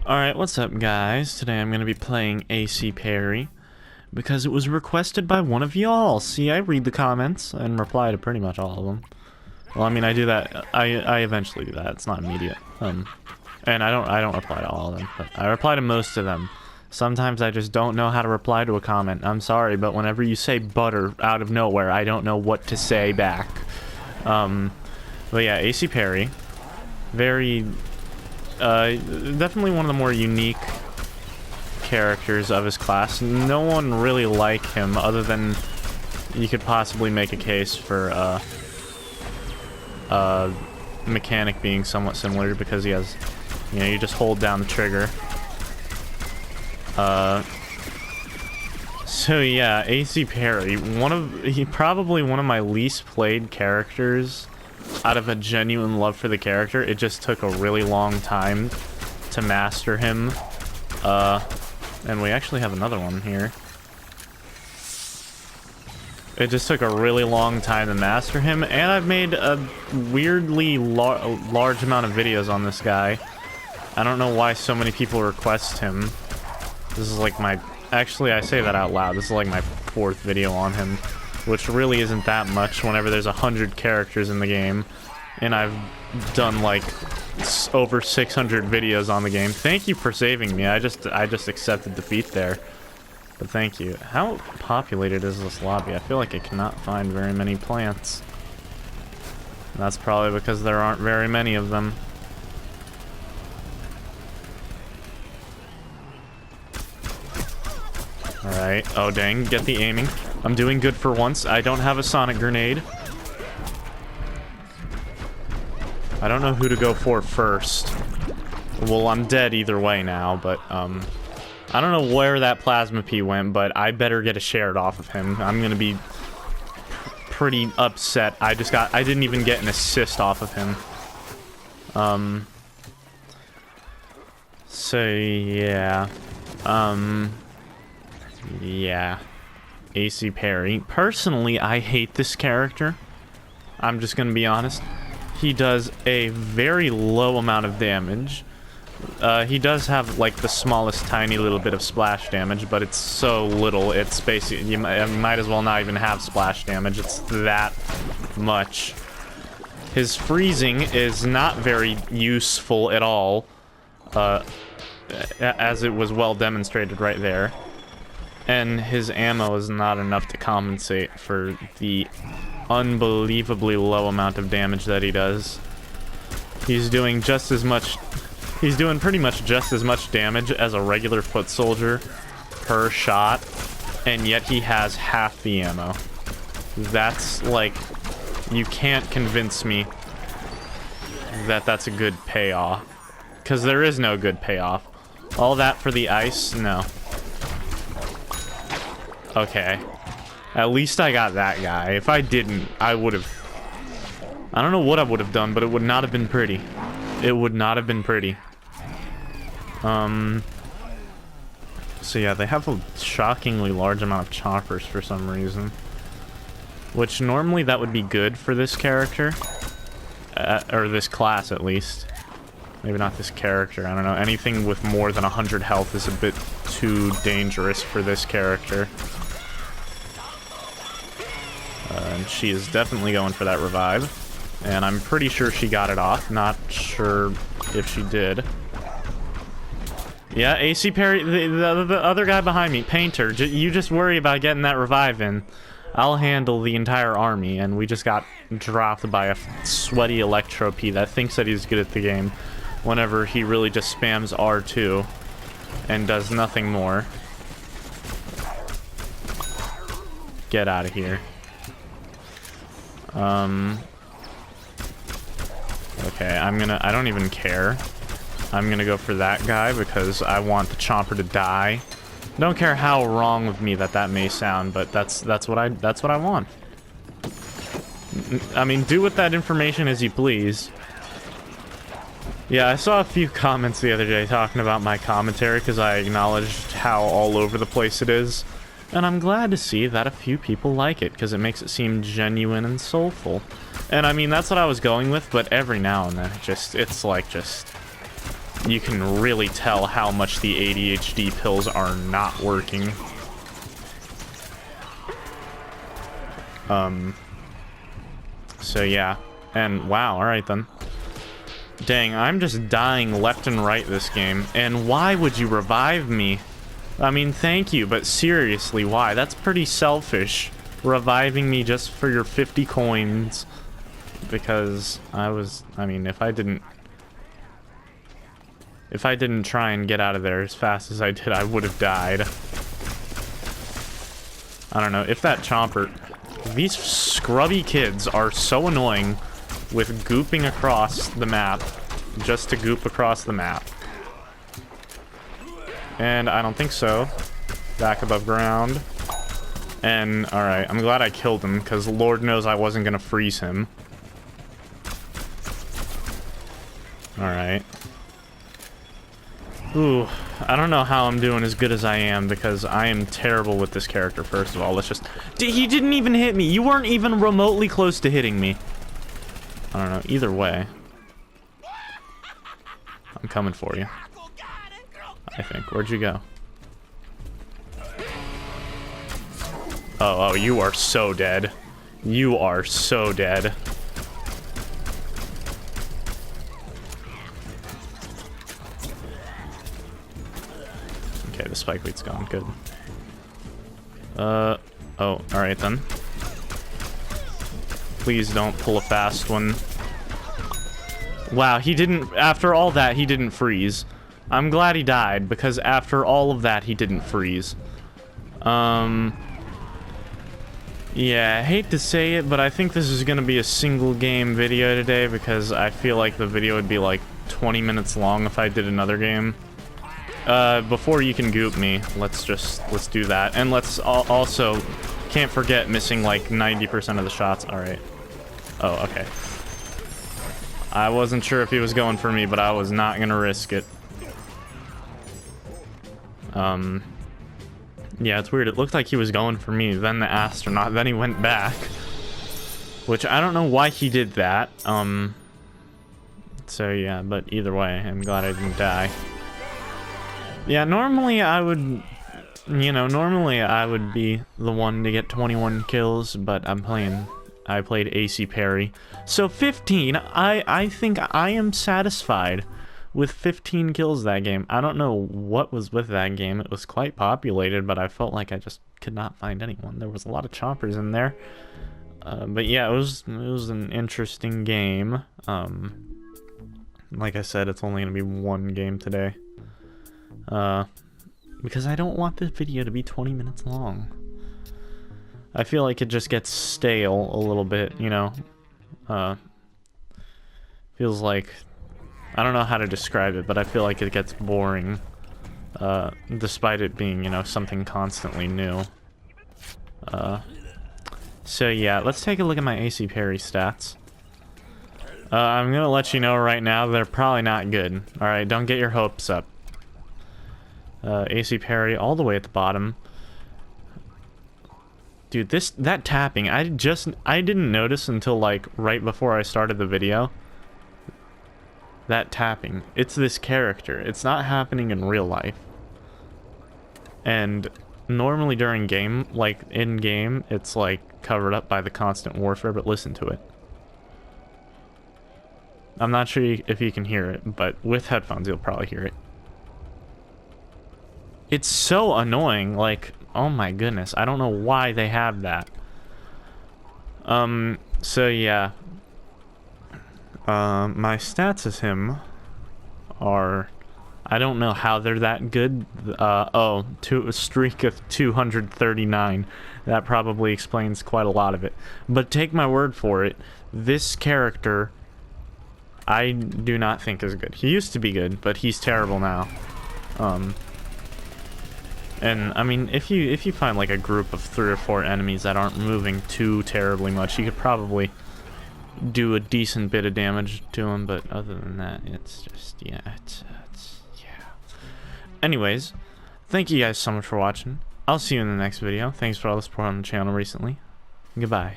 Alright, what's up guys? Today I'm going to be playing AC Parry because it was requested by one of y'all. See, I read the comments and reply to pretty much all of them. Well, I mean, I do that. I eventually do that. It's not immediate. And I don't reply to all of them, but I reply to most of them. Sometimes I just don't know how to reply to a comment. I'm sorry, but whenever you say butter out of nowhere, I don't know what to say back. But yeah, AC Parry. Very definitely one of the more unique characters of his class. No one really like him other than you could possibly make a case for Mechanic being somewhat similar because he has, you know, you just hold down the trigger. So yeah, AC Parry, probably one of my least played characters. Out of a genuine love for the character, it just took a really long time to master him. And we actually have another one here. It just took a really long time to master him, and I've made a weirdly large amount of videos on this guy. I don't know why so many people request him. This is like my... Actually, I say that out loud. This is like my 4th video on him. Which really isn't that much whenever there's 100 characters in the game. And I've done like over 600 videos on the game. Thank you for saving me. I just accepted defeat there. But thank you. How populated is this lobby? I feel like I cannot find very many plants. That's probably because there aren't very many of them. Alright. Oh dang, get the aiming. I'm doing good for once. I don't have a sonic grenade. I don't know who to go for first. Well, I'm dead either way now, but, I don't know where that plasma pea went, but I better get a shared off of him. I'm gonna be pretty upset. I didn't even get an assist off of him. So, yeah. Yeah. AC Parry. Personally, I hate this character. I'm just gonna be honest. He does a very low amount of damage. He does have, like, the smallest tiny little bit of splash damage, but it's so little, it's basically... You might as well not even have splash damage. It's that much. His freezing is not very useful at all, as it was well demonstrated right there. And his ammo is not enough to compensate for the unbelievably low amount of damage that he does. He's doing just as much... He's doing pretty much just as much damage as a regular foot soldier per shot, and yet he has half the ammo. That's, like... You can't convince me that that's a good payoff. Because there is no good payoff. All that for the ice? No. Okay. At least I got that guy. If I didn't, I would have... I don't know what I would have done, but it would not have been pretty. It would not have been pretty. So yeah, they have a shockingly large amount of choppers for some reason. Which normally that would be good for this character. Or this class, at least. Maybe not this character, I don't know. Anything with more than 100 health is a bit too dangerous for this character. And she is definitely going for that revive. And I'm pretty sure she got it off. Not sure if she did. Yeah, AC Parry, the other guy behind me, Painter, you just worry about getting that revive in. I'll handle the entire army, and we just got dropped by a sweaty Electro P that thinks that he's good at the game, whenever he really just spams R2 and does nothing more. Get out of here. Okay, I don't even care. I'm gonna go for that guy because I want the chomper to die. Don't care how wrong of me that may sound, but that's what I want. I mean, do with that information as you please. Yeah, I saw a few comments the other day talking about my commentary because I acknowledged how all over the place it is. And I'm glad to see that a few people like it because it makes it seem genuine and soulful. And I mean, that's what I was going with, but every now and then it's like you can really tell how much the ADHD pills are not working. So yeah. And wow, alright then. Dang, I'm just dying left and right this game. And why would you revive me? I mean, thank you, but seriously, why? That's pretty selfish. Reviving me just for your 50 coins. Because I mean, if I didn't try and get out of there as fast as I did, I would have died. I don't know, if that chomper... These scrubby kids are so annoying with gooping across the map just to goop across the map. And I don't think so. Back above ground. And, alright, I'm glad I killed him, because Lord knows I wasn't gonna freeze him. Alright. Ooh, I don't know how I'm doing as good as I am, because I am terrible with this character, first of all. Let's just... He didn't even hit me! You weren't even remotely close to hitting me. I don't know, either way. I'm coming for you. I think. Where'd you go? Oh, you are so dead. You are so dead. Okay, the spike weed's gone. Good. Oh, alright then. Please don't pull a fast one. Wow, he didn't... After all that, he didn't freeze. I'm glad he died, because after all of that, he didn't freeze. Yeah, I hate to say it, but I think this is gonna be a single game video today, because I feel like the video would be like 20 minutes long if I did another game. Before you can goop me, let's do that. And let's also, can't forget missing like 90% of the shots. Alright. Oh, okay. I wasn't sure if he was going for me, but I was not gonna risk it. Yeah, it's weird. It looked like he was going for me, then the astronaut, then he went back. Which, I don't know why he did that. So yeah, but either way, I'm glad I didn't die. Yeah, normally I would... normally I would be the one to get 21 kills, but I played AC Parry. So 15, I think I am satisfied with 15 kills that game. I don't know what was with that game. It was quite populated, but I felt like I just could not find anyone. There was a lot of choppers in there. But yeah, it was an interesting game. Like I said, it's only going to be one game today. Because I don't want this video to be 20 minutes long. I feel like it just gets stale a little bit, you know. Feels like... I don't know how to describe it, but I feel like it gets boring. Despite it being, something constantly new. So yeah, let's take a look at my AC Parry stats. I'm gonna let you know right now, they're probably not good. Alright, don't get your hopes up. AC Parry all the way at the bottom. Dude, that tapping, I didn't notice until like right before I started the video. That tapping, it's this character. It's not happening in real life. And normally during game, like in game, it's like covered up by the constant warfare, but listen to it. I'm not sure if you can hear it, but with headphones you'll probably hear it. It's so annoying, like, oh my goodness, I don't know why they have that. So yeah. My stats as him are... I don't know how they're that good. A streak of 239. That probably explains quite a lot of it. But take my word for it, this character I do not think is good. He used to be good, but he's terrible now. And I mean, if you find like a group of 3 or 4 enemies that aren't moving too terribly much, you could probably do a decent bit of damage to him. But other than that, it's just yeah. Anyways, thank you guys so much for watching. I'll see you in the next video. Thanks for all the support on the channel recently. Goodbye.